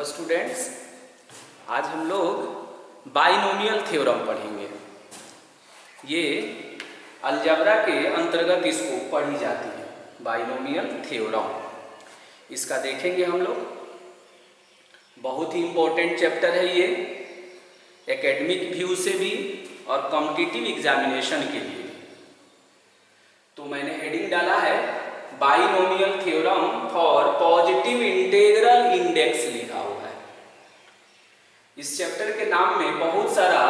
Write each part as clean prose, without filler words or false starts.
Hello students, आज हम लोग बाइनोमियल थ्योरम पढ़ेंगे। ये अलजेब्रा के अंतर्गत इसको पढ़ी जाती है, बाइनोमियल थ्योरम। इसका देखेंगे हम लोग। बहुत ही इम्पोर्टेंट चैप्टर है ये, एकेडमिक व्यू से भी और कॉम्पिटिटिव एग्जामिनेशन के लिए। तो मैंने हेडिंग डाला है binomial theorem for positive integral index लिखा हुआ है। इस चैप्टर के नाम में बहुत सारा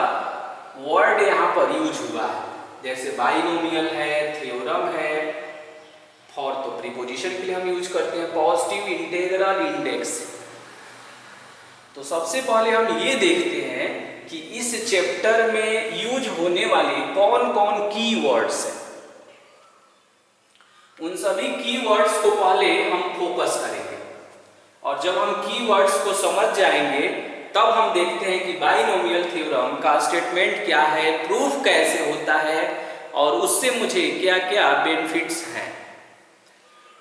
वर्ड यहाँ पर यूज हुआ है, जैसे बाइनोमियल है, थ्योरम है। फॉर तो प्रीपोजिशन के लिए हम यूज करते हैं, पॉजिटिव इंटीग्रल इंडेक्स। तो सबसे पहले हम ये देखते हैं कि इस चैप्टर में यूज होने वाले कौन कौन की वर्ड्स हैं। उन सभी कीवर्ड्स को पहले हम फोकस करेंगे, और जब हम कीवर्ड्स को समझ जाएंगे तब हम देखते हैं कि बाइनोमियल थ्योरम का स्टेटमेंट क्या है, प्रूफ कैसे होता है और उससे मुझे क्या क्या बेनिफिट्स हैं।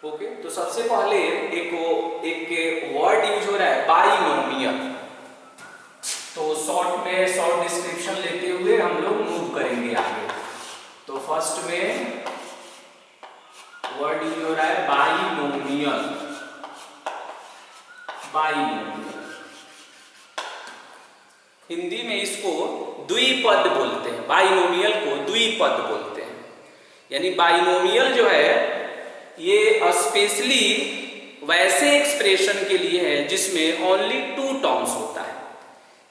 ओके, तो सबसे पहले एक वर्ड यूज हो रहा है बाइनोमियल। तो शॉर्ट डिस्क्रिप्शन लेते हुए हम लोग मूव करेंगे आगे। तो फर्स्ट में वर्ड यूज हो रहा है बाइनोमियल। हिंदी में इसको द्विपद बोलते हैं, बाइनोमियल को द्विपद बोलते हैं। यानी बाइनोमियल जो है ये स्पेशली वैसे एक्सप्रेशन के लिए है जिसमें ओनली टू टर्म्स होता है।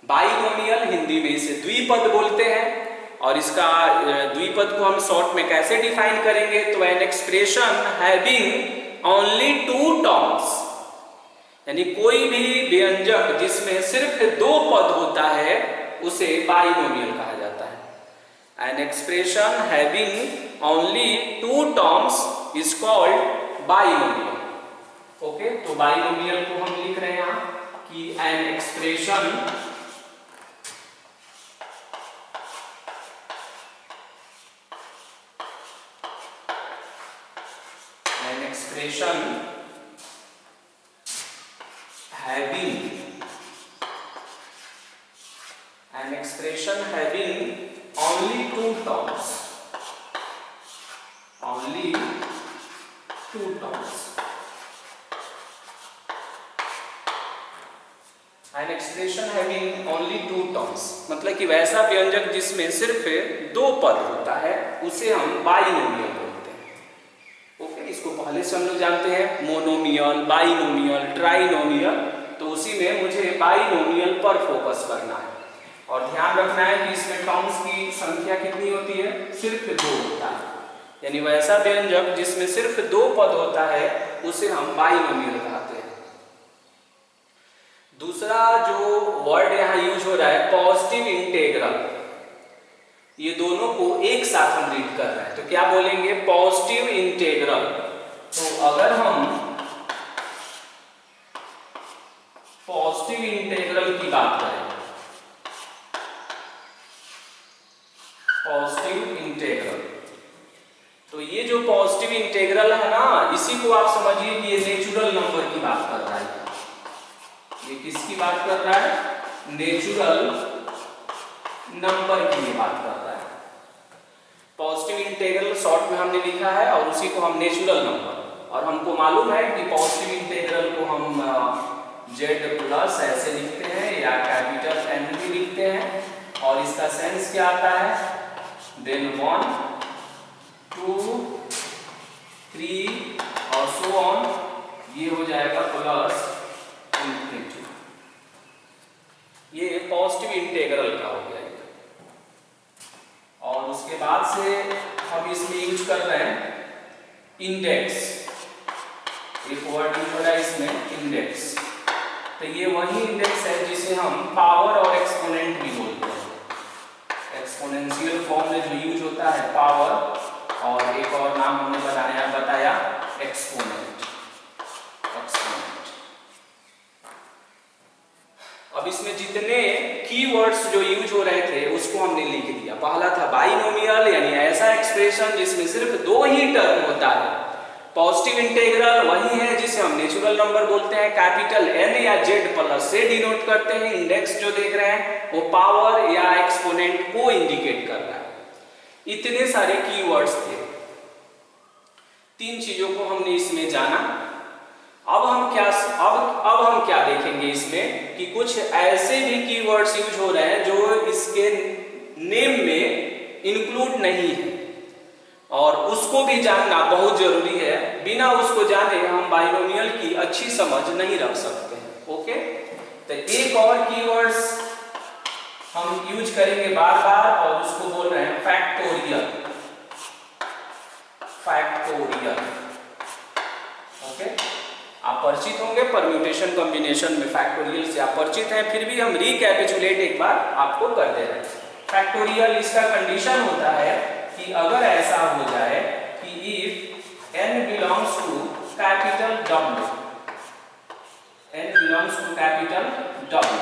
बाइनोमियल हिंदी में इसे द्विपद बोलते हैं। और इसका द्विपद को हम शॉर्ट में कैसे डिफाइन करेंगे, तो an expression having only two terms, यानी कोई भी व्यंजक जिसमें सिर्फ दो पद होता है उसे बाइनोमियल कहा जाता है। An expression having only two terms is called binomial. Okay, तो बाइनोमियल को हम लिख रहे हैं यहाँ कि an expression having only two terms, An expression having only two terms मतलब कि वैसा व्यंजक जिसमें सिर्फ दो पद होता है उसे हम बाइनोमियल बोलते हैं। ओके, इसको पहले से हम लोग जानते हैं, मोनोमियल, बाइनोमियल, ट्राइनोमियल। तो उसी में मुझे बाइनोमियल पर फोकस करना है और ध्यान रखना है कि इसमें टर्म्स की संख्या कितनी होती है, सिर्फ दो होता है। यानी वैसा व्यंजक जिसमें सिर्फ दो पद होता है उसे हम बाइनोमियल कहते हैं। दूसरा जो वर्ड यहाँ यूज हो रहा है पॉजिटिव इंटीग्रल, ये दोनों को एक साथ हम रीड कर रहे हैं। तो क्या बोलेंगे, पॉजिटिव इंटीग्रल। तो अगर हम पॉजिटिव इंटीग्रल की बात करें, पॉजिटिव इंटीग्रल, तो ये जो पॉजिटिव इंटीग्रल है ना, इसी को आप समझिए कि ये नेचुरल नंबर की बात कर रहा है। ये किसकी बात कर रहा है, नेचुरल नंबर की बात कर रहा है। पॉजिटिव इंटीग्रल शॉर्ट में हमने लिखा है और उसी को हम नेचुरल नंबर, और हमको मालूम है कि पॉजिटिव इंटीग्रल को हम z प्लस ऐसे लिखते हैं या कैपिटल N भी लिखते हैं, और इसका सेंस क्या आता है, देन 1 2 3 और सो ऑन, ये हो जाएगा प्लस इंफिनिटी। ये पॉजिटिव इंटीग्रल का हो गया। और उसके बाद से हम इसमें यूज कर रहे हैं इंडेक्स। एक वर्ड यूज हो रहा है इसमें, इंडेक्स। तो ये वही इंडेक्स है जिसे हम पावर और एक्सपोनेंट भी बोलते हैं। एक्सपोनेंशियल फॉर्म में जो यूज होता है पावर, और एक और नाम हमने बताया एक्सपोनेंट। अब इसमें जितने कीवर्ड्स जो यूज हो रहे थे उसको हमने लिख दिया। पहला था बाइनोमियल, यानी ऐसा एक्सप्रेशन जिसमें सिर्फ दो ही टर्म होता है पॉजिटिव इंटीग्रल वही है जिसे हम नेचुरल नंबर बोलते हैं, कैपिटल एन या जेड प्लस से डिनोट करते हैं। इंडेक्स जो देख रहे हैं वो पावर या एक्सपोनेंट को इंडिकेट कर रहा है। इतने सारे कीवर्ड्स थे, 3 चीजों को हमने इसमें जाना। अब हम क्या देखेंगे इसमें कि कुछ ऐसे भी कीवर्ड्स यूज हो रहे हैं जो इसके नेम में इंक्लूड नहीं है, और उसको भी जानना बहुत जरूरी है। बिना उसको जाने हम बाइनोमियल की अच्छी समझ नहीं रख सकते हैं। ओके, तो एक और कीवर्ड्स हम यूज करेंगे बार बार, और उसको बोल रहे हैं फैक्टोरियल। फैक्टोरियल, ओके, आप परिचित होंगे परम्यूटेशन कॉम्बिनेशन में, फैक्टोरियल से आप परिचित हैं, फिर भी हम रिकैपिचुलेट एक बार आपको कर दे रहे हैं। फैक्टोरियल इसका कंडीशन होता है कि अगर ऐसा हो जाए कि if n belongs to capital W, n belongs to capital W,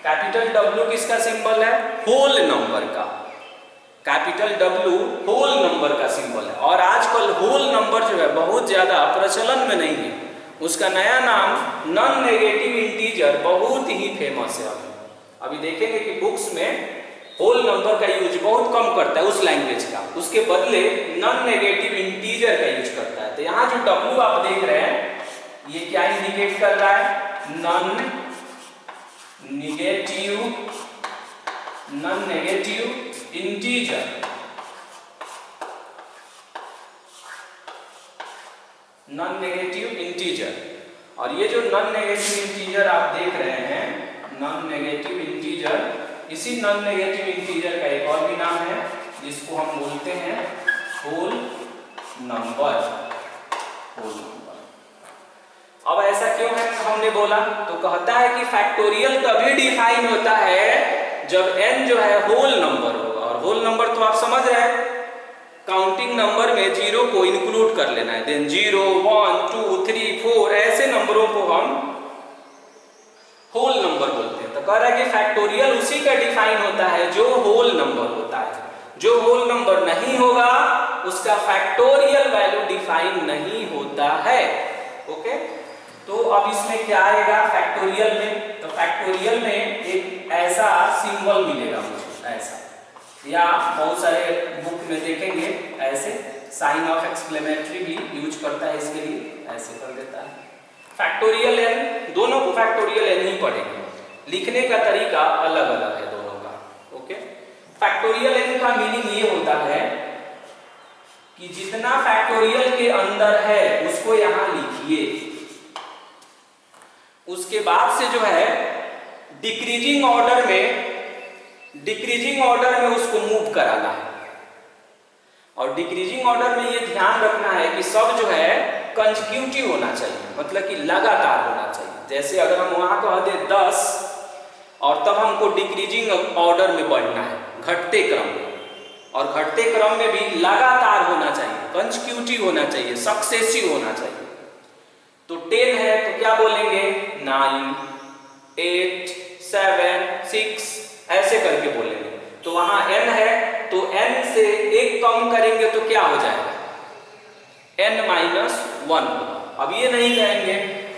capital W किसका सिंबल है? होल नंबर का। कैपिटल W होल नंबर का सिंबल है, और आजकल होल नंबर जो है बहुत ज्यादा प्रचलन में नहीं है, उसका नया नाम नॉन नेगेटिव इंटीजर बहुत ही फेमस है। अभी देखेंगे कि बुक्स में होल नंबर का यूज बहुत कम करता है उस लैंग्वेज का, उसके बदले नॉन नेगेटिव इंटीजर का यूज करता है। तो यहाँ जो W आप देख रहे हैं ये क्या इंडिकेट कर रहा है? Non negative integer. Non negative integer, और ये जो नॉन नेगेटिव इंटीजर आप देख रहे हैं, नॉन नेगेटिव इंटीजर, इसी नॉन नेगेटिव इंटीजर का एक और भी नाम है जिसको हम बोलते हैं होल नंबर। Whole number. अब ऐसा क्यों है हमने बोला? तो कहता है कि फैक्टोरियल तभी डिफाइन होता है जब n जो है होल नंबर होगा, और होल नंबर तो आप समझ रहे हैं, काउंटिंग नंबर में 0 को इंक्लूड कर लेना है। देन 0, 1, 2, 3, 4 ऐसे नंबरों को हम होल नंबर बोलते हैं। तो कह रहा है कि फैक्टोरियल उसी का डिफाइन होता है जो होल नंबर होता है। जो होल नंबर नहीं होगा उसका फैक्टोरियल वैल्यू डिफाइन नहीं होता है। ओके, तो अब इसमें क्या आएगा फैक्टोरियल में? तो फैक्टोरियल में एक ऐसा सिंबल मिलेगा मुझे, ऐसा, या बहुत सारे बुक में देखेंगे ऐसे, साइन ऑफ एक्सक्लेमेटरी भी यूज करता है इसके लिए, ऐसे कर देता है। फैक्टोरियल n, दोनों को फैक्टोरियल n ही पढ़ेंगे, लिखने का तरीका अलग अलग है दोनों का। ओके, फैक्टोरियल n का मीनिंग ये होता है कि जितना फैक्टोरियल के अंदर है उसको यहां लिखिए, उसके बाद से जो है डिक्रीजिंग ऑर्डर में उसको मूव कराना है। और डिक्रीजिंग ऑर्डर में ये ध्यान रखना है कि सब जो है कंसेक्यूटिव होना चाहिए, मतलब कि लगातार होना चाहिए। जैसे अगर हम वहां कह दे 10 और तब हमको डिक्रीजिंग ऑर्डर में बढ़ना है, घटते क्रम में, और घटते क्रम में भी लगातार होना चाहिए, कंसेक्यूटिव होना चाहिए, सक्सेसिव होना चाहिए। तो 10 है तो क्या बोलेंगे? 9, 8, 7, 6 ऐसे करके बोलेंगे। तो वहां n है तो n से एक कम करेंगे तो क्या हो जाएगा? n-1। अब ये नहीं कहेंगे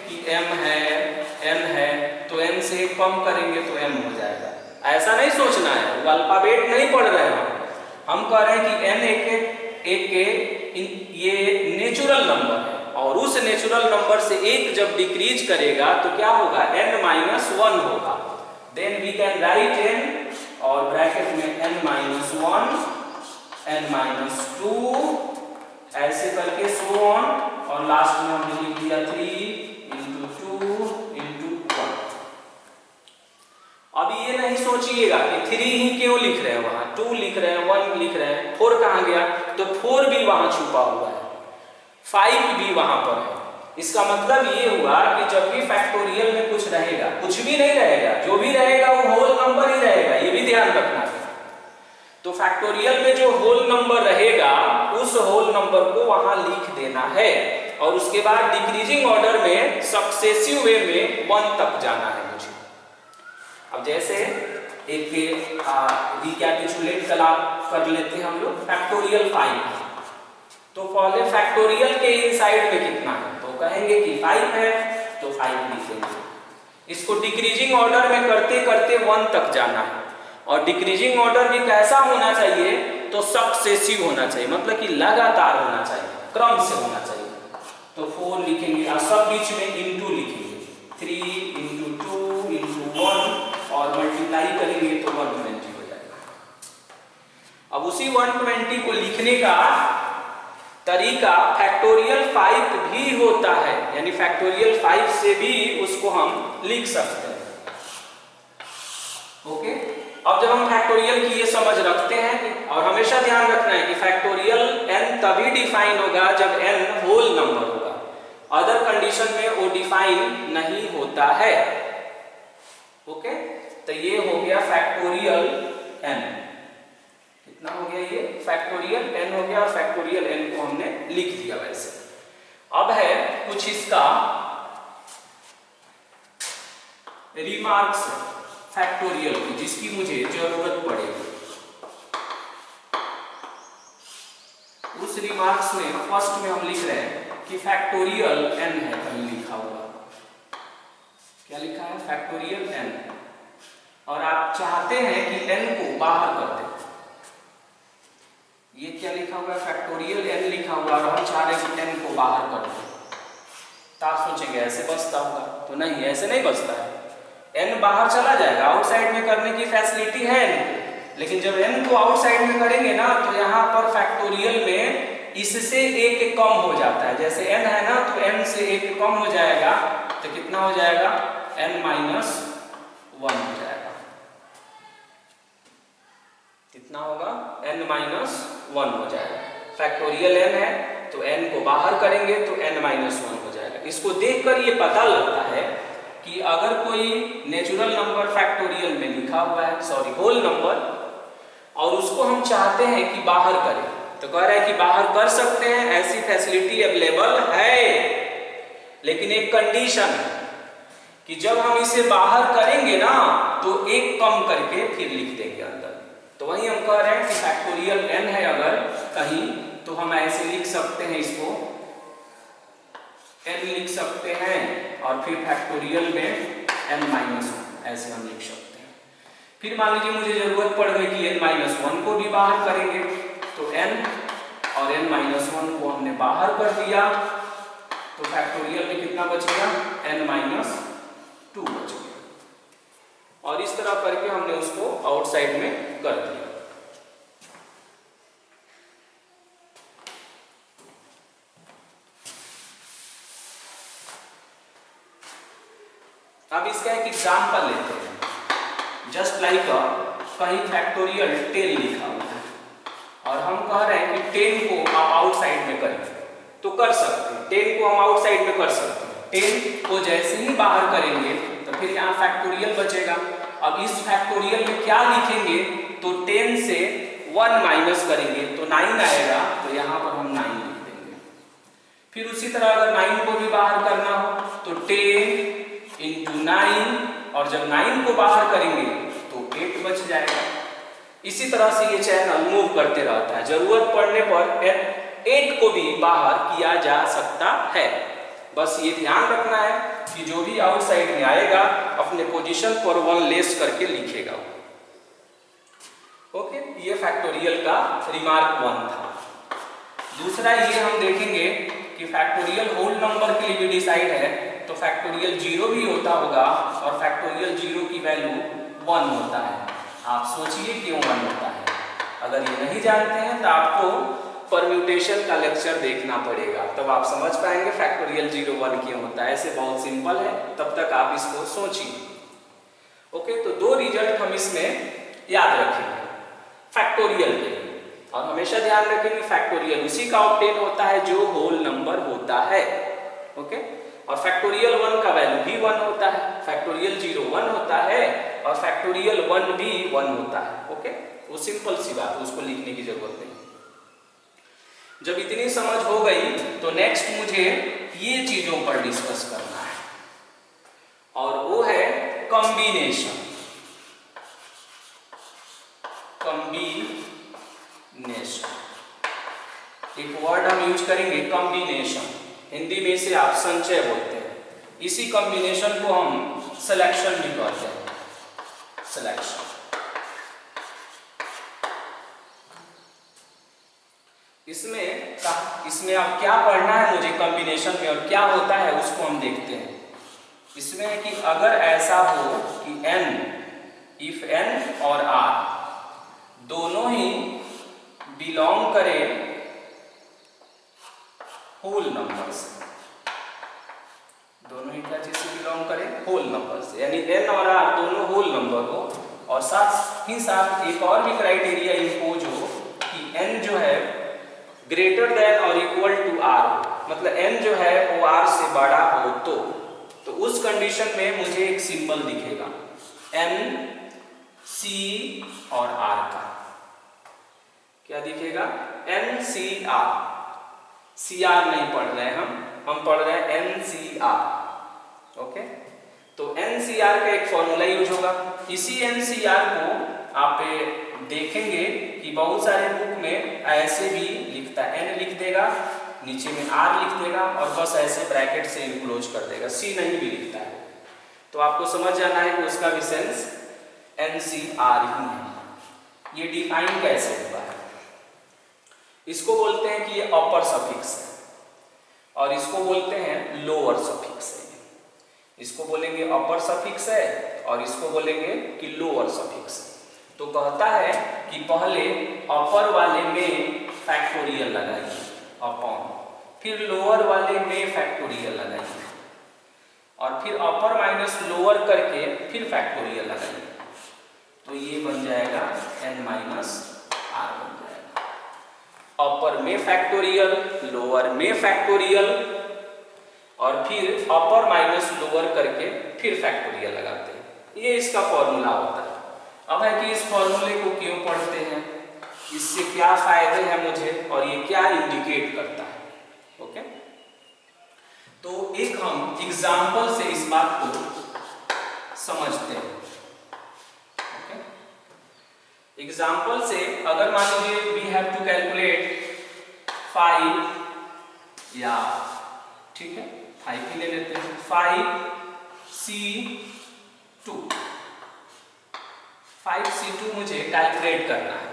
कि m है, n है, तो n से एक कम करेंगे तो m हो जाएगा, ऐसा नहीं सोचना है। वो अल्फाबेट नहीं पढ़ रहे हैं हम कह रहे हैं कि n एक ये नेचुरल नंबर है, और उस नेचुरल नंबर से एक जब डिक्रीज करेगा तो क्या होगा? n-1 होगा। Then we can write n और ब्रैकेट में n-1, n-2 ऐसे करके सो ऑन, और लास्ट में हमने लिख दिया 3 × 2 × 1। अब ये नहीं सोचिएगा कि 3 ही क्यों लिख रहे हैं, वहां 2 लिख रहे हैं, 1 लिख रहे हैं, 4 कहां गया? तो 4 भी वहां छुपा हुआ है, 5 भी वहां पर है। इसका मतलब ये हुआ कि जब भी फैक्टोरियल में कुछ रहेगा, कुछ भी नहीं रहेगा, जो भी रहेगा वो होल नंबर ही रहेगा, ये भी ध्यान रखना है। तो फैक्टोरियल में जो होल नंबर रहेगा उस होल नंबर को वहां लिख देना है, और उसके बाद डिक्रीजिंग ऑर्डर में सक्सेसिव वे में 1 तक जाना है मुझे। अब जैसे एक रिकैपिचुलेट कर लेते हैं हम लोग, फैक्टोरियल 5। तो पहले फैक्टोरियल के इनसाइड में कितना है, तो कहेंगे कि 5 है, तो 5 लिखेंगे। इसको डिक्रीजिंग ऑर्डर में करते करते 1 तक जाना है, और डिक्रीजिंग ऑर्डर भी कैसा होना चाहिए, तो सक्सेसिव होना चाहिए, मतलब कि लगातार होना चाहिए, क्रम से होना चाहिए। तो 4 लिखेंगे और सब बीच में इंटू लिखेंगे, 3 इंटू 2 इंटू 1 और मल्टीप्लाई करेंगे तो 120 हो जाएगा। अब उसी 120 को लिखने का तरीका फैक्टोरियल 5 भी होता है, यानी फैक्टोरियल 5 से भी उसको हम लिख सकते हैं। ओके, अब जब हम फैक्टोरियल की ये समझ रखते हैं, और हमेशा ध्यान रखना है कि फैक्टोरियल n तभी डिफाइन होगा जब n होल नंबर होगा, अदर कंडीशन में वो डिफाइन नहीं होता है। ओके, तो ये हो गया फैक्टोरियल n, कितना हो गया ये फैक्टोरियल n हो गया, और फैक्टोरियल n को हमने लिख दिया वैसे। अब है कुछ इसका रिमार्क्स फैक्टोरियल की, जिसकी मुझे जरूरत पड़ेगी। उस रिमार्क्स में फर्स्ट में हम लिख रहे हैं कि फैक्टोरियल n है, कहीं लिखा हुआ, क्या लिखा है, फैक्टोरियल n, और आप चाहते हैं कि n को बाहर कर दें। ये क्या लिखा हुआ है, फैक्टोरियल n लिखा हुआ, और हम चाह रहे हैं कि n को बाहर कर दें। तो आप सोचेंगे ऐसे बचता होगा, तो नहीं, ऐसे नहीं बचता है, n बाहर चला जाएगा, आउटसाइड में करने की फैसिलिटी है n, लेकिन जब n को आउटसाइड में करेंगे ना, तो यहाँ पर फैक्टोरियल में इससे एक कम हो जाता है, जैसे n है ना, तो n से एक कम हो जाएगा, तो कितना हो जाएगा, n माइनस 1 हो जाएगा। कितना होगा, n माइनस 1 हो जाएगा। फैक्टोरियल n है तो n को बाहर करेंगे तो n माइनस 1 हो जाएगा। इसको देखकर ये पता लगता है कि अगर कोई नेचुरल नंबर फैक्टोरियल में लिखा हुआ है, सॉरी होल नंबर, और उसको हम चाहते हैं कि बाहर करें, तो कह रहा है कि बाहर कर सकते हैं, ऐसी फैसिलिटी अवेलेबल है, लेकिन एक कंडीशन है कि जब हम इसे बाहर करेंगे ना, तो एक कम करके फिर लिख देंगे अंदर। तो वही हम कह रहे हैं कि फैक्टोरियल n है अगर कहीं, तो हम ऐसे लिख सकते हैं, इसको n लिख सकते हैं, और फिर फैक्टोरियल में n माइनस 1 ऐसे हम लिख सकते हैं। फिर मान लीजिए मुझे जरूरत पड़ गई कि n माइनस 1 को भी बाहर करेंगे, तो n और n माइनस 1 को हमने बाहर कर दिया, तो फैक्टोरियल में कितना बच गया, n माइनस 2 बच गया, और इस तरह करके हमने उसको आउटसाइड में कर दिया। अब इसका एक एग्जांपल लेते हैं, जस्ट लाइक कहीं फैक्टोरियल 10 लिखा हुआ है, और हम कह रहे हैं कि 10 को आप आउटसाइड में करें, तो कर सकते हैं, 10 को हम आउटसाइड में कर सकते हैं। 10 को जैसे ही बाहर करेंगे तो फिर यहाँ फैक्टोरियल बचेगा। अब इस फैक्टोरियल में क्या लिखेंगे, तो 10 से 1 माइनस करेंगे तो 9 आएगा, तो यहाँ पर हम 9 लिख देंगे। फिर उसी तरह अगर 9 को भी बाहर करना हो तो 10 इंटू 9, और जब 9 को बाहर करेंगे तो 8 बच जाएगा। इसी तरह से ये चैनल मूव करते रहता है, जरूरत पड़ने पर 8 को भी बाहर किया जा सकता है। बस ये ध्यान रखना है कि जो भी आउटसाइड में आएगा अपने पोजीशन पर 1 लेस करके लिखेगा। ओके, ये फैक्टोरियल का रिमार्क 1 था। दूसरा ये हम देखेंगे कि फैक्टोरियल होल नंबर के लिए भी डिसाइड है, तो फैक्टोरियल 0 भी होता होगा, और फैक्टोरियल 0 की वैल्यू 1 होता है। आप सोचिए क्यों 1 होता है। अगर ये नहीं जानते हैं तो आपको परम्यूटेशन का लेक्चर देखना पड़ेगा, तब आप समझ पाएंगे फैक्टोरियल 0 1 क्यों होता है। ऐसे बहुत सिंपल है, तब तक आप इसको सोचिए। ओके, तो 2 रिजल्ट हम इसमें याद रखेंगे फैक्टोरियल के लिए, और हमेशा ध्यान रखेंगे फैक्टोरियल उसी का ऑब्टेन होता है जो होल नंबर होता है। ओके, और फैक्टोरियल 1 का वैल्यू भी 1 होता है, फैक्टोरियल 0 1 होता है, और फैक्टोरियल 1 भी 1 होता है। ओके, वो सिंपल सी बात है, उसको लिखने की जरूरत नहीं। जब इतनी समझ हो गई तो नेक्स्ट मुझे ये चीजों पर डिस्कस करना है, और वो है कॉम्बिनेशन। एक वर्ड हम यूज करेंगे कॉम्बिनेशन, हिंदी में इसे आप संचय बोलते हैं। इसी कॉम्बिनेशन को हम सिलेक्शन भी कहते हैं, सिलेक्शन। इसमें अब क्या पढ़ना है मुझे कॉम्बिनेशन में और क्या होता है उसको हम देखते हैं। इसमें है कि अगर ऐसा हो कि n, इफ n और r दोनों ही बिलोंग करें होल नंबर से, दोनों ही क्या चीज से बिलोंग करें, होल नंबर से, यानी n और r दोनों होल नंबर हो, और साथ ही साथ एक और भी क्राइटेरिया इंपोज हो कि n जो है ग्रेटर देन और इक्वल टू r हो, मतलब n जो है वो r से बड़ा हो तो उस कंडीशन में मुझे एक सिंबल दिखेगा n, c और r का। क्या दिखेगा? n, c, r। cr नहीं पढ़ रहे हैं हम पढ़ रहे हैं ncr। ओके, तो ncr का एक फॉर्मूला यूज होगा। इसी ncr को आप देखेंगे कि बहुत सारे बुक में ऐसे भी लिखता है, n लिख देगा, नीचे में r लिख देगा और बस ऐसे ब्रैकेट से क्लोज कर देगा, c नहीं भी लिखता है। तो आपको समझ जाना है कि उसका भी सेंस ncr ही है। ये डिफाइन कैसे हुआ है? इसको बोलते हैं कि ये अपर सफिक्स है और इसको बोलते हैं लोअर सफिक्स है। इसको बोलेंगे अपर सफिक्स है और इसको बोलेंगे कि लोअर सफिक्स है। तो कहता है कि पहले अपर वाले में फैक्टोरियल लगाइए अपॉन, फिर लोअर वाले में फैक्टोरियल लगाइए और फिर अपर माइनस लोअर करके फिर फैक्टोरियल लगाइए, तो ये बन जाएगा n माइनस r बन जाएगा। अपर में फैक्टोरियल, लोअर में फैक्टोरियल और फिर अपर माइनस लोअर करके फिर फैक्टोरियल लगाते हैं। ये इसका फॉर्मूला होता है। अब है कि इस फॉर्मूले को क्यों पढ़ते हैं, इससे क्या फायदे हैं मुझे और ये क्या इंडिकेट करता है। ओके, तो एक हम एग्जाम्पल से इस बात को समझते हैं। ओके, एग्जाम्पल से अगर मान लीजिए वी हैव टू कैलकुलेट 5, या ठीक है 5 ही ले लेते हैं, 5C2 मुझे कैलकुलेट करना है।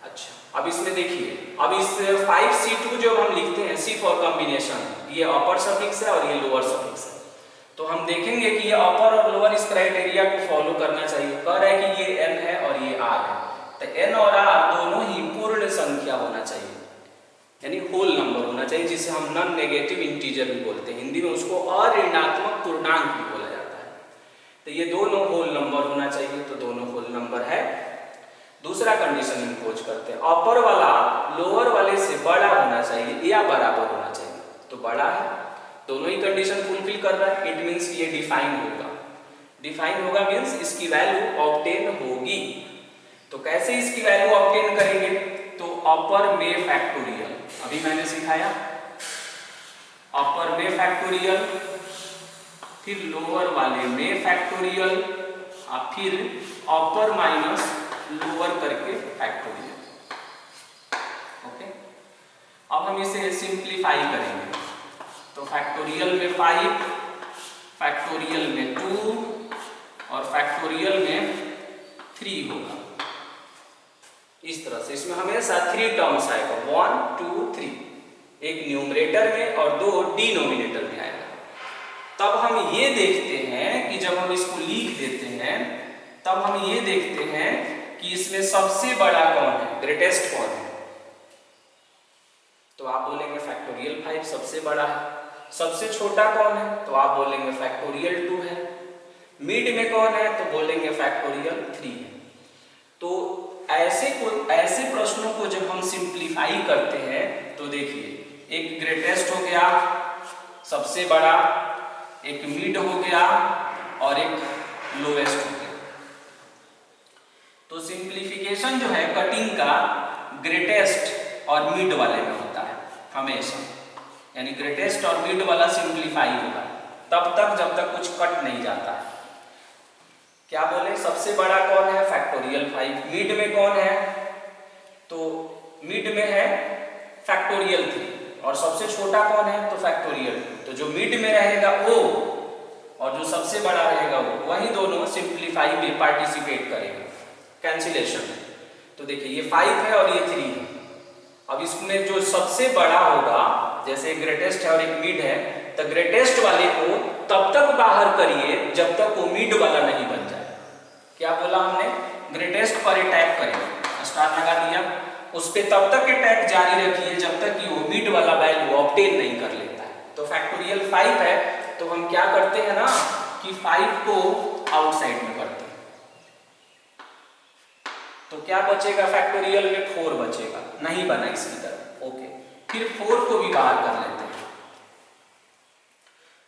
अच्छा, अब इसमें देखिए, अब इस 5C2 जो हम लिखते हैं C फॉर कॉम्बिनेशन, ये अपर सफिक्स है और ये लोअर सफिक्स है। तो हम देखेंगे कि ये अपर और लोअर इस क्राइटेरिया को फॉलो करना चाहिए। कह रहा है कि ये n है और ये r है, तो n और r दोनों ही पूर्ण संख्या होना चाहिए, यानी होल नंबर होना चाहिए, जिसे हम नॉन नेगेटिव इंटीजर भी बोलते हैं। हिंदी में उसको अऋणात्मक पूर्णांक भी बोला जाता है। तो ये दोनों होल नंबर होना चाहिए, तो दोनों होल नंबर है। दूसरा कंडीशन इंपोज करते हैं, अपर वाला लोअर वाले से बड़ा होना चाहिए या बराबर होना चाहिए, तो बड़ा है, दोनों ही कंडीशन फुलफिल कर रहा है। इट मींस ये डिफाइन होगा। डिफाइन होगा मींस इसकी वैल्यू ऑब्टेन होगी। तो कैसे इसकी वैल्यू ऑब्टेन करेंगे, तो अपर में फैक्टोरियल, अभी मैंने सिखाया, अपर में फैक्टोरियल, फिर लोअर वाले में फैक्टोरियल और फिर अपर माइनस लोअर करके फैक्टोरियल। ओके, अब हम इसे सिंप्लीफाई करेंगे, तो फैक्टोरियल में 5, फैक्टोरियल में 2 और फैक्टोरियल में 3 होगा। इस तरह से इसमें हमेशा 3 टर्म्स आएगा, 1, 2, 3, एक न्यूमरेटर में और 2 डिनोमिनेटर में आएगा। तब हम ये देखते हैं कि जब हम इसको लिख देते हैं तब हम ये देखते हैं कि इसमें सबसे बड़ा कौन है, ग्रेटेस्ट कौन है। तो आप बोलेंगे फैक्टोरियल 5 सबसे बड़ा है। सबसे छोटा कौन है, तो आप बोलेंगे फैक्टोरियल 2 है। मिड में कौन है, तो बोलेंगे फैक्टोरियल 3 है। तो ऐसे प्रश्नों को जब हम सिंप्लीफाई करते हैं तो देखिए, एक ग्रेटेस्ट हो गया सबसे बड़ा, एक मिड हो गया और एक लोएस्ट हो गया। तो सिंप्लीफिकेशन जो है कटिंग का ग्रेटेस्ट और मिड वाले में होता है हमेशा, यानी ग्रेटेस्ट और मिड वाला सिंप्लीफाई होगा तब तक जब तक कुछ कट नहीं जाता है। क्या बोले, सबसे बड़ा कौन है, फैक्टोरियल 5। मिड में कौन है, तो मिड में है फैक्टोरियल 3 और सबसे छोटा कौन है तो फैक्टोरियल 2। तो जो मिड में रहेगा वो और जो सबसे बड़ा रहेगा वो, वही दोनों सिंप्लीफाई में पार्टिसिपेट करेगा कैंसिलेशन में। तो देखिए ये 5 है और ये 3 है। अब इसमें जो सबसे बड़ा होगा, जैसे ग्रेटेस्ट है और एक मिड है, तो ग्रेटेस्ट वाले को तब तक बाहर करिए जब तक वो मिड वाला नहीं बन जाए। क्या बोला हमने, ग्रेटेस्ट पर अटैक करेगा, स्टार लगा दिया, उस पर तब तक अटैक जारी रखिए जब तक कि वो मिड वाला वैल्यू ऑब्टेन नहीं कर लेता है। तो फैक्टोरियल 5 है, तो हम क्या करते हैं ना कि 5 को आउटसाइड में करते हैं, तो क्या बचेगा फैक्टोरियल में 4 बचेगा, नहीं बना इसकी तरफ। ओके, फिर 4 को भी बाहर कर लेते हैं,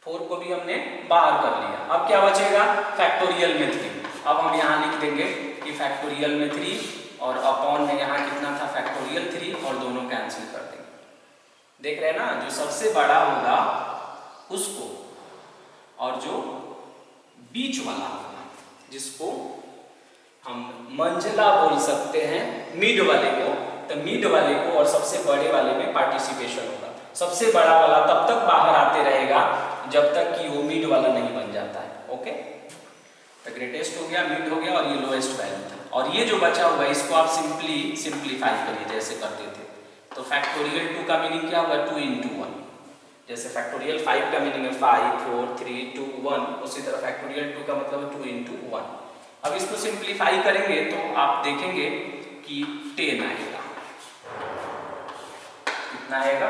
4 को भी हमने बाहर कर लिया। अब क्या बचेगा फैक्टोरियल में 3। अब हम यहाँ लिख देंगे कि फैक्टोरियल में 3 और अपॉन में यहाँ कितना था फैक्टोरियल 3 और दोनों कैंसिल कर देंगे। देख रहे हैं ना, जो सबसे बड़ा होगा उसको और जो बीच वाला होगा जिसको हम मंझला बोल सकते हैं मिड वाले को, तो मिड वाले को और सबसे बड़े वाले में पार्टिसिपेशन होगा। सबसे बड़ा वाला तब तक बाहर आते रहेगा जब तक कि वो मिड वाला नहीं बन जाता है। ओके, तो ग्रेटेस्ट हो गया, मिड हो गया और ये लोएस्ट वैल्यू था। और ये जो बचा होगा इसको आप सिंप्लीफाई करिए जैसे करते थे। तो फैक्टोरियल 2 का मीनिंग क्या होगा 2 into 1। जैसे फैक्टोरियल 5 का मीनिंग है 5 4 3 2 1, उसी तरह फैक्टोरियल 2 का मतलब है 2 into 1। अब इसको सिंप्लीफाई करेंगे तो आप देखेंगे कि 10 आएगा। कितना आएगा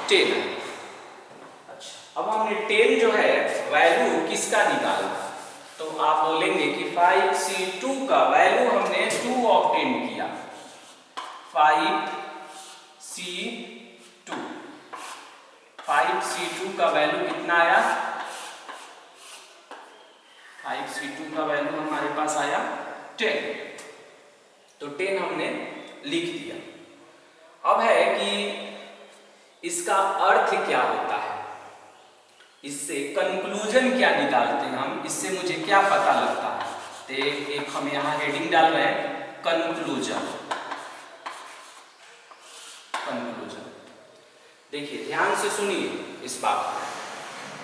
10 आएगा। अच्छा, अब हमने 10 जो है वैल्यू किसका निकाला, तो आप बोलेंगे कि 5C2 का वैल्यू हमने 2 ऑब्टेन किया। 5C2 का वैल्यू कितना आया, 5C2 का वैल्यू हमारे पास आया 10। तो 10 हमने लिख दिया। अब है कि इसका अर्थ क्या होता है, इससे कंक्लूजन क्या निकालते हैं हम, इससे मुझे क्या पता लगता है। तो एक हम यहाँ हेडिंग डाल रहे हैं कंक्लूजन। कंक्लूजन देखिए ध्यान से सुनिए इस बात को।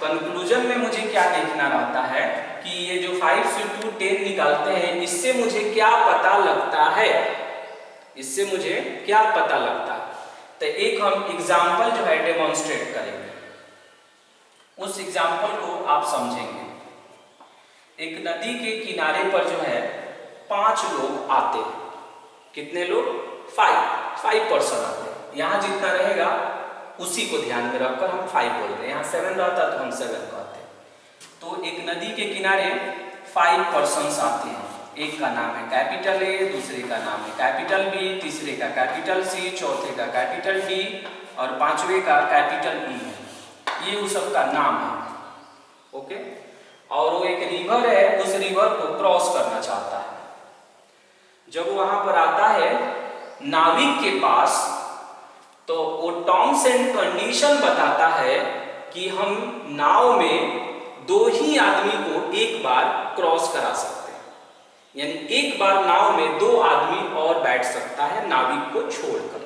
कंक्लूजन में मुझे क्या देखना रहता है कि ये जो 5C2 10 निकालते हैं इससे मुझे क्या पता लगता है, इससे मुझे क्या पता लगता है। तो एक हम एग्जाम्पल जो है डेमोन्स्ट्रेट करेंगे, उस एग्जाम्पल को आप समझेंगे। एक नदी के किनारे पर जो है 5 लोग आते हैं। कितने लोग 5 पर्सन आते हैं। यहाँ जितना रहेगा उसी को ध्यान में रखकर हम 5 बोल रहे हैं, यहाँ 7 रहता तो हम 7 कहते हैं। तो एक नदी के किनारे 5 पर्सन्स आते हैं। एक का नाम है कैपिटल ए, दूसरे का नाम है कैपिटल बी, तीसरे का कैपिटल सी, चौथे का कैपिटल डी और पांचवे का कैपिटल ई है। ये उस सब का नाम है। ओके, और वो एक रिवर है, उस रिवर को क्रॉस करना चाहता है। जब वहां पर आता है नाविक के पास, तो वो टर्म्स एंड कंडीशन बताता है कि हम नाव में 2 ही आदमी को एक बार क्रॉस करा सकते हैं, यानी एक बार नाव में 2 आदमी और बैठ सकता है नाविक को छोड़कर।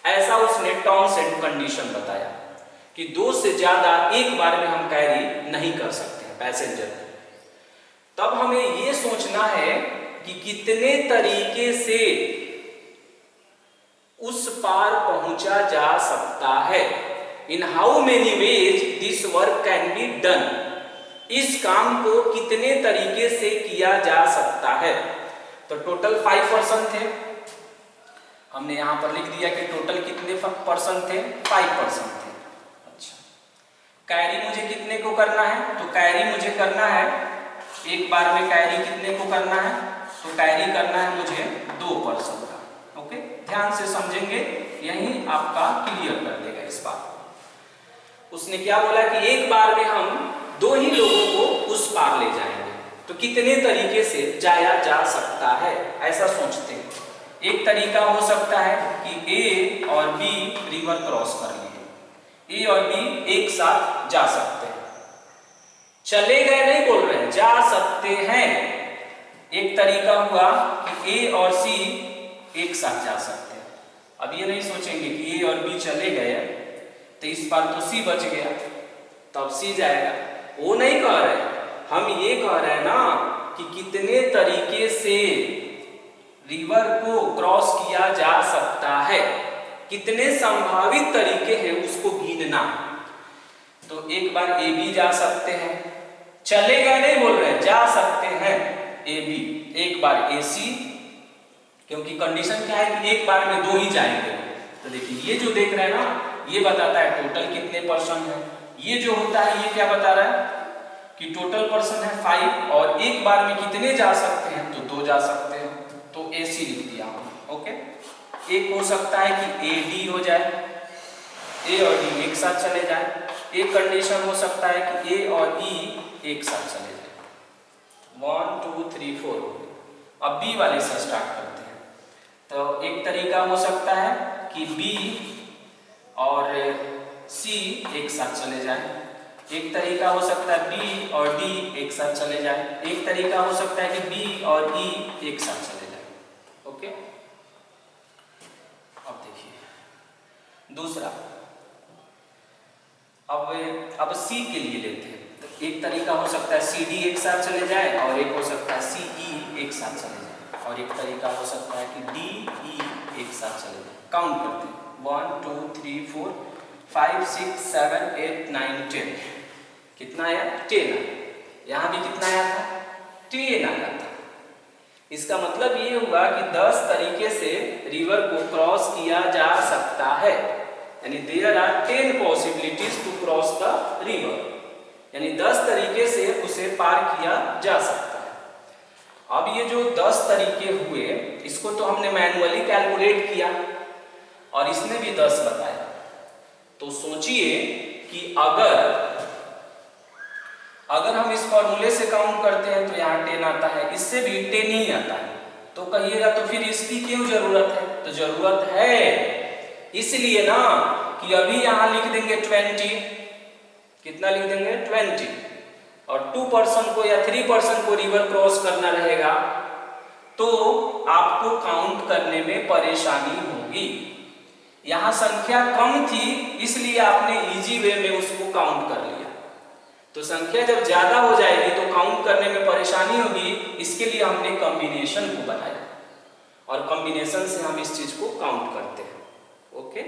ऐसा उसने टर्म्स एंड कंडीशन बताया कि 2 से ज्यादा एक बार में हम कैरी नहीं कर सकते हैं पैसेंजर को। तब हमें ये सोचना है कि कितने तरीके से उस पार पहुंचा जा सकता है। In how many ways this work can be done. इस काम को कितने तरीके से किया जा सकता है। तो टोटल 5 पर्सन थे, हमने यहां पर लिख दिया कि टोटल कितने पर्सन थे 5 पर्सन थे। अच्छा, कैरी मुझे कितने को करना है, तो कैरी मुझे करना है एक बार में कैरी कितने को करना है, तो कैरी करना है मुझे 2 पर्सन का। ओके, ध्यान से समझेंगे, यही आपका क्लियर कर देगा इस बात को। उसने क्या बोला कि एक बार में हम 2 ही लोगों को उस पार ले जाएंगे, तो कितने तरीके से जाया जा सकता है, ऐसा सोचते हैं। एक तरीका हो सकता है कि ए और बी रिवर क्रॉस कर लिए, ए और बी एक साथ जा सकते हैं। चले गए नहीं बोल रहे हैं, जा सकते हैं। एक तरीका हुआ कि ए और सी एक साथ जा सकते हैं। अब ये नहीं सोचेंगे कि ए और बी चले गए तो इस बार तो सी बच गया, तब सी जाएगा। वो नहीं कह रहे, हम ये कह रहे हैं ना कि कितने तरीके से रिवर को क्रॉस किया जा सकता है, कितने संभावित तरीके हैं उसको गिनना। तो एक बार ए बी जा सकते हैं, चलेगा नहीं बोल रहे, जा सकते हैं ए बी, एक बार ए सी, क्योंकि कंडीशन क्या है कि एक बार में दो ही जाएंगे। तो देखिए ये जो देख रहे हैं ना, ये बताता है टोटल कितने पर्सन है। ये जो होता है ये क्या बता रहा है कि टोटल पर्सन है 5 और एक बार में कितने जा सकते हैं, तो 2 जा सकते हैं, तो ए सी लिख दिया हम। ओके, एक हो सकता है कि ए डी हो जाए, ए और डी एक साथ चले जाए। एक कंडीशन हो सकता है कि ए और ई एक साथ चले जाए। 1 2 3 4। अब बी वाले से स्टार्ट करते हैं। तो एक तरीका हो सकता है कि बी और सी एक साथ चले जाए, एक तरीका हो सकता है बी और डी एक साथ चले जाए, एक तरीका हो सकता है कि बी और ई एक साथ चले जाए। ओके, अब देखिए दूसरा, अब सी के लिए लेते हैं। तो एक तरीका हो सकता है सी डी एक साथ चले जाए और एक हो सकता है सी ई एक साथ चले जाए, और एक तरीका हो सकता है कि डी ई एक साथ चले जाए। काउंट करते हैं 1 2 3 4 5 6 7 8 9 10। कितना आया? 10 आया। यहाँ भी कितना आया था? 10 आया था। इसका मतलब ये हुआ कि 10 तरीके से रिवर को क्रॉस किया जा सकता है, यानी there are 10 possibilities to cross the river, यानी 10 तरीके से उसे पार किया जा सकता है। अब ये जो 10 तरीके हुए, इसको तो हमने मैन्युअली कैलकुलेट किया और इसने भी 10 बताया। तो सोचिए कि अगर हम इस फॉर्मूले से काउंट करते हैं तो यहाँ 10 आता है, इससे भी 10 ही आता है। तो कहिएगा तो फिर इसकी क्यों जरूरत है? तो जरूरत है इसलिए ना कि अभी यहां लिख देंगे 20। कितना लिख देंगे? 20। और 2 पर्सन को या 3 पर्सन को रिवर क्रॉस करना रहेगा तो आपको काउंट करने में परेशानी होगी। यहां संख्या कम थी इसलिए आपने इजी वे में उसको काउंट कर लिया। तो संख्या जब ज्यादा हो जाएगी तो काउंट करने में परेशानी होगी, इसके लिए हमने कॉम्बिनेशन को बनाया और कॉम्बिनेशन से हम इस चीज को काउंट करते हैं। ओके,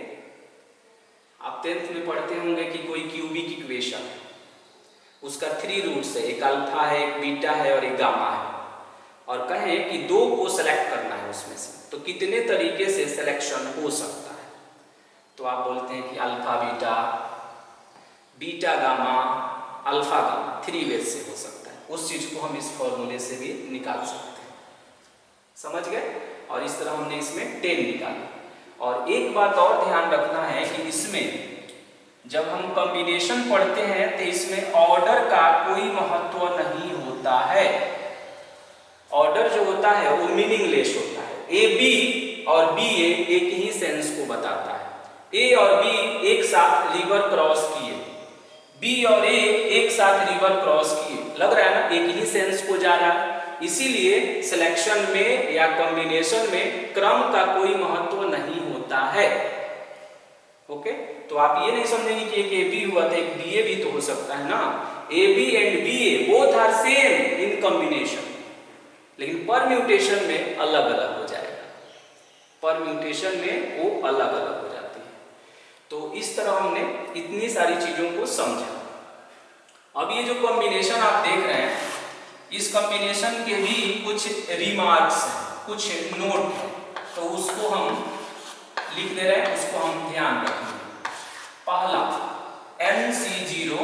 आप 10th में पढ़ते होंगे कि कोई क्यूबिक इक्वेशन है, उसका 3 रूट्स है, एक अल्फा है, एक बीटा है और एक गामा है, और कहें कि 2 को सेलेक्ट करना है उसमें से, तो कितने तरीके से सिलेक्शन हो सकता है? तो आप बोलते हैं कि alpha beta, beta gamma, alpha gamma, 3 ways से हो सकता है। उस चीज को हम इस फॉर्मूले से भी निकाल सकते हैं। समझ गए? और इस तरह हमने इसमें 10 निकाला। और एक बात और ध्यान रखना है कि इसमें जब हम कॉम्बिनेशन पढ़ते हैं तो इसमें ऑर्डर का कोई महत्व नहीं होता है। ऑर्डर जो होता है वो मीनिंगलेस होता है। ए बी और बी ए एक ही सेंस को बताता है। ए और बी एक साथ रिवर क्रॉस किए, बी और ए एक साथ रिवर क्रॉस किए, लग रहा है ना एक ही सेंस को जा रहा है। इसीलिए सिलेक्शन में या कॉम्बिनेशन में क्रम का कोई महत्व नहीं होता है। ओके, तो आप ये नहीं समझेंगे कि एक ए बी हुआ था एक बी ए भी तो हो सकता है ना। A B and B A both are same in combination, लेकिन परम्यूटेशन में अलग अलग हो जाएगा। परम्यूटेशन में वो अलग अलग हो जाती है। तो इस तरह हमने इतनी सारी चीजों को समझा। अब ये जो कॉम्बिनेशन आप देख रहे हैं, इस कॉम्बिनेशन के भी कुछ रिमार्क्स हैं, कुछ नोट हैं, तो उसको हम लिख दे रहे हैं, उसको हम ध्यान रखेंगे। पहला NC0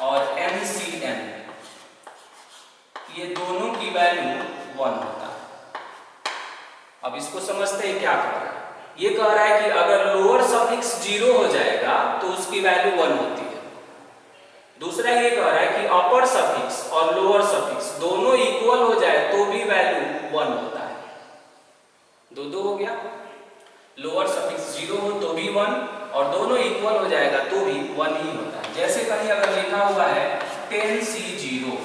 और NCN, ये दोनों की वैल्यू 1 होता है। अब इसको समझते हैं क्या कह रहा है। ये कह रहा है कि अगर लोअर सफिक्स 0 हो जाएगा तो उसकी वैल्यू 1 होती है। दूसरा ये कह रहा है कि अपर सफिक्स और लोअर सफिक्स दोनों इक्वल हो जाए तो भी वैल्यू 1 होता है। दो हो गया। लोअर सफिक्स 0 हो तो भी 1 और दोनों इक्वल हो जाएगा तो भी 1 ही होता है। जैसे कहीं अगर लिखा हुआ है 10C0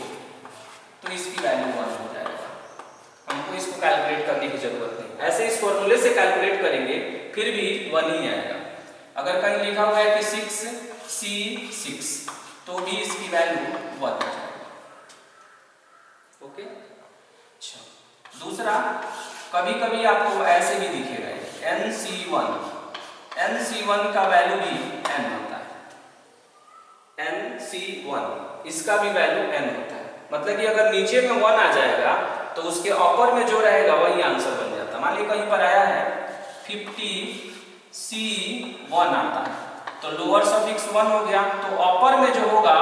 तो इसकी वैल्यू 1 हो जाएगा। हमको इसको कैलकुलेट करने की जरूरत नहीं, ऐसे इस फॉर्मूले से कैलकुलेट करेंगे फिर भी 1 ही आएगा। अगर कहीं लिखा हुआ है कि 6C6 तो भी इसकी वैल्यू 1 आ जाएगा। ओके, अच्छा दूसरा, कभी कभी आपको ऐसे भी दिखेगा NC1 का वैल्यू भी n होता है। NC1 इसका भी वैल्यू n होता है, मतलब कि अगर नीचे में 1 आ जाएगा तो उसके अपर में जो रहेगा वही आंसर बन जाता है। मान लीजिए कहीं पर आया है 50C1 आता है तो लोअर सफिक्स 1 हो गया, तो अपर में जो होगा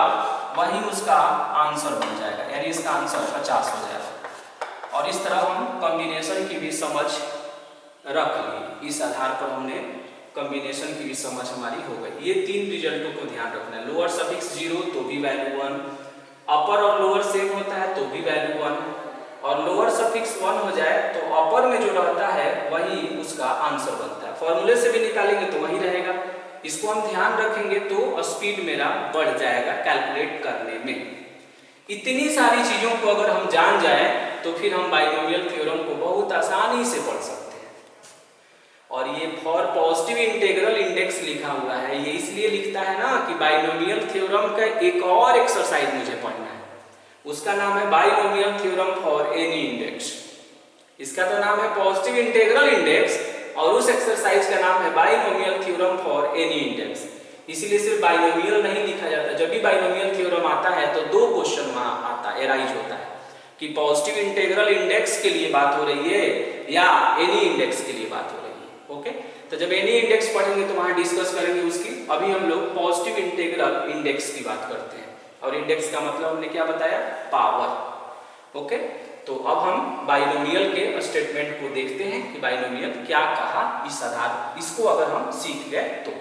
वही उसका आंसर बन जाएगा, यानी इसका आंसर 50 हो जाएगा। और इस तरह हम कॉम्बिनेशन की भी समझ रख ली, इस आधार पर हमने कॉम्बिनेशन की भी समझ हमारी हो गई। ये 3 रिजल्टों को ध्यान रखना है। लोअर सफिक्स 0 तो भी वैल्यू 1, अपर और लोअर सेम होता है तो भी वैल्यू 1, और लोअर सफिक्स 1 हो जाए तो अपर में जो रहता है वही उसका आंसर बनता है। फॉर्मूले से भी निकालेंगे तो वही रहेगा। इसको हम ध्यान रखेंगे तो स्पीड मेरा बढ़ जाएगा कैलकुलेट करने में। इतनी सारी चीजों को अगर हम जान जाए तो फिर हम बाइनोमियल थ्योरम को बहुत आसानी से पढ़ सकते हैं। और ये फॉर पॉजिटिव इंटीग्रल इंडेक्स लिखा हुआ है, ये इसलिए लिखता है ना कि बाइनोमियल थ्योरम का एक और एक्सरसाइज मुझे पढ़ना है, उसका नाम है binomial theorem for any index. इसका तो नाम है पॉजिटिव इंटीग्रल इंडेक्स और उस एक्सरसाइज का नाम है binomial theorem for any index. इसीलिए सिर्फ बाइनोमियल नहीं लिखा जाता। जब भी बाइनोमियल थ्योरम आता है तो 2 क्वेश्चन वहां आता है, एराइज होता है कि पॉजिटिव इंटीग्रल इंडेक्स के लिए बात हो रही है या एनी इंडेक्स के लिए बात हो रही है। ओके, तो जब एनी इंडेक्स पढ़ेंगे तो वहां डिस्कस करेंगे उसकी। अभी हम लोग पॉजिटिव इंटीग्रल इंडेक्स की बात करते हैं, और इंडेक्स का मतलब हमने क्या बताया, पावर। ओके, तो अब हम बाइनोमियल के स्टेटमेंट को देखते हैं कि बाइनोमियल क्या कहा इस आधार, इसको अगर हम सीख गए तो।